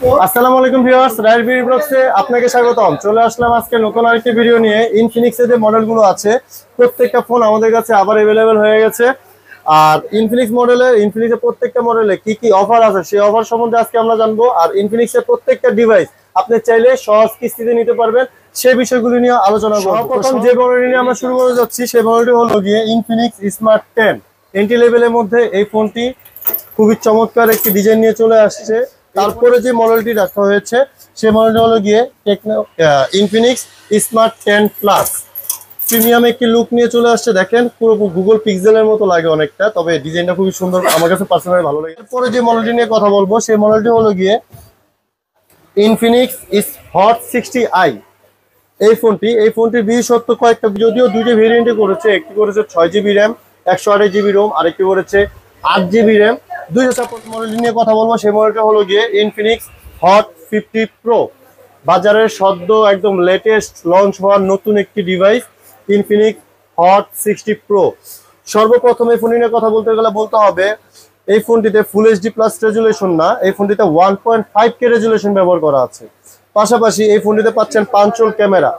আসসালামু আলাইকুম viewers, right BD ব্লগসে আপনাকে স্বাগতম। চলে আসলাম আজকে নতুন আরেকটি ভিডিও নিয়ে। ইনফিনিক্সের যে মডেলগুলো আছে প্রত্যেকটা ফোন আমাদের কাছে আবার अवेलेबल হয়ে গেছে। আর ইনফিনিক্সের প্রত্যেকটা মডেলে কি কি অফার আছে সেই অফার সম্বন্ধে আজকে আমরা জানবো। আর ইনফিনিক্সের প্রত্যেকটা ডিভাইস আপনি চাইলে সহজ কিস্তিতে নিতে পারবেন, সেই বিষয়গুলো নিয়ে আলোচনা করব। প্রথম যে মডেলটি নিয়ে আমরা শুরু করে যাচ্ছি সেই মডেলটি হলো গিয়ে ইনফিনিক্স স্মার্ট 10 এন্ট্রি লেভেলের মধ্যে। এই ফোনটি খুবই চমৎকার একটি ডিজাইন নিয়ে চলে আসছে। তারপরে যে মডেলটি রাখা হয়েছে সেই মডেলটি হলো গিয়ে ইনফিনিক্স স্মার্ট 10 প্লাস। প্রিমিয়াম একটি লুক নিয়ে চলে আসছে, দেখেন পুরো গুগল পিক্সেলের মতো লাগে অনেকটা, তবে ডিজাইনটা খুবই সুন্দর, আমার কাছে পার্সোনালি ভালো লাগে। এরপরে যে মডেলটি নিয়ে কথা বলবো সেই মডেলটি হলো গিয়ে ইনফিনিক্স হট 60i। এই ফোনটির বিশেষত্ব কয়েকটা, যদিও দুইটা ভেরিয়েন্টে করেছে। একটি করেছে 6GB র্যাম 128GB রোম, আরেকটি করেছে 8GB র্যাম। 2054 মডেলটি নিয়ে কথা বলবো, সেই মডেলটা হলো গিয়ে ইনফিনিক্স হট 50 প্রো। বাজারের সদ্য একদম লেটেস্ট লঞ্চ হওয়ার নতুন একটি ডিভাইস ইনফিনিক্স হট 60 প্রো। সর্বপ্রথম এই ফোনটি নিয়ে কথা বলতে গেলে বলতে হবে এই ফোনটিতে ফুল এইচডি প্লাস রেজুলেশন না, এই ফোনটিতে 1.5K রেজুলেশন ব্যবহার করা আছে। পাশাপাশি এই ফোনটিতে পাচ্ছেন পাঞ্চল camera,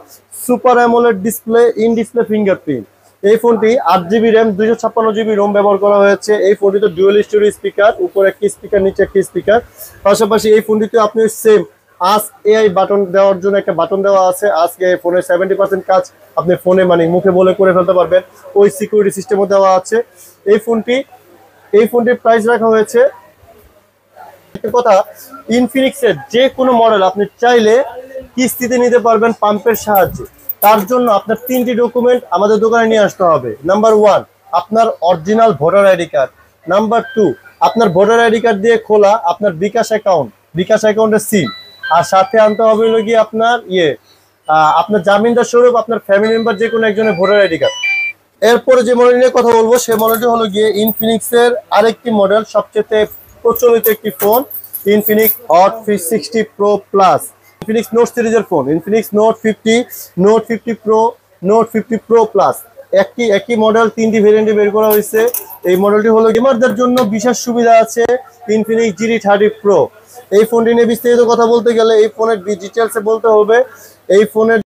super AMOLED display, in display fingerprint. এই ফোনটি 8GB র্যাম 256GB রোম ব্যবহার করা হয়েছে। এই ফোনটিতে ডুয়াল স্টোরি স্পিকার, উপরে একটি স্পিকার নিচে একটি স্পিকার। পাশাপাশি এই ফোনটিতে আপনি সেম আস্ক এআই বাটন দেওয়ার জন্য একটা বাটন দেওয়া আছে। আজকে ফোনের 70% কাজ আপনি ফোনে মানে মুখে বলে করে ফেলতে পারবেন, ওই সিকিউরিটি সিস্টেমও দেওয়া আছে। এই ফোনটির প্রাইস রাখা হয়েছে, কথা ইনফিনিক্সের যে কোনো মডেল আপনি চাইলে কিস্তিতে নিতে পারবেন পাম্পের সাহায্যে। তার জন্য আপনার 3টি ডকুমেন্ট আমাদের দোকানে নিয়ে আসতে হবে। নাম্বার 1 আপনার original voter ID card. Number 2 আপনার ভোটার আইডি কার্ড দিয়ে খোলা আপনার বিকাশ অ্যাকাউন্টের সিম। আর সাথে আনতে হবে হলো গিয়ে আপনার জামিনদার স্বরূপ আপনার ফ্যামিলি মেম্বার যে কোনো একজনের ভোটার আইডি কার্ড। এরপরে যে মডেল নিয়ে কথা বলবো সেই মডেলটি হলো গিয়ে ইনফিনিক্সের আরেকটি মডেল, সবচেয়ে প্রচলিত একটি phone Infinix Hot 60 Pro Plus. Infinix Note সিরিজের phone Infinix Note 50, Note 50 Pro, Note 50 Pro Plus. একই মডেল 3টি ভেরিয়েন্টে বের করা হয়েছে। এই মডেলটি হলো গেমারদের জন্য বিশেষ সুবিধা আছে ইনফিনিক্স GT30 প্রো। এই ফোনটি নিয়ে বিস্তারিত কথা বলতে গেলে এই ফোনের ডিটেলসে বলতে হবে। এই ফোনের